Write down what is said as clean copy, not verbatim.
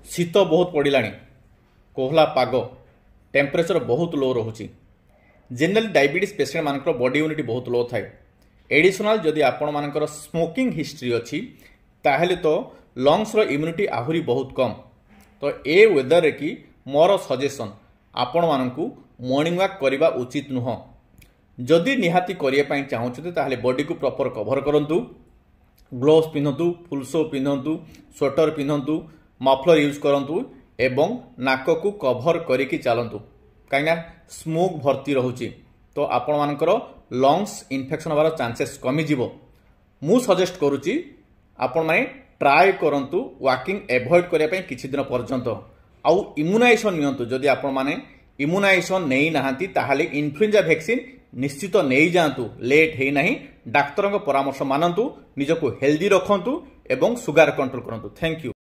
शीत बहुत पड़िलानी कोहला पाग टेम्परेचर बहुत लो रोचे जनरली डायबिटीज पेसेंट मान बॉडी यूनिट बहुत लो थाए एडिशनल जदि आपण मानकर स्मोकिंग हिस्ट्री अच्छी ताहले तो लंग्स रो इम्यूनिटी आहुरी बहुत कम। तो ए वेदर रे कि मोर सजेशन आपण मानकू मॉर्निंग वॉक करवा उचित नुह। जदि निहाती करिया पई चाहूछते ताहले बॉडी को प्रॉपर कवर करंतु, ग्लोव्स पिंधंतु, फुल शो पिंधंतु, स्वेटर पिंधंतु, मफलर यूज करंतु एवं नाक को कवर करिकी चलंतु कहीं स्मोक भर्ती रहुची तो आपण मानकर लंग्स इन्फेक्शन होबार चांसेस कमी जीवो। मु सजेस्ट करूची आपण माने ट्राई करंतु वॉकिंग एवॉइड करिया पई किछि दिन पर्यंत आउ इम्यूनाइजेशन नियंतु। जदि आपण माने इम्यूनाइजेशन नेई नाहांती ताहाले इन्फ्लुएंजा वैक्सीन निश्चित नहीं जातु, लेट है नहीं। डाक्तर परामर्श मानतु, निजको हेल्दी रखंतु एवं सुगर कंट्रोल करंतु। Thank you.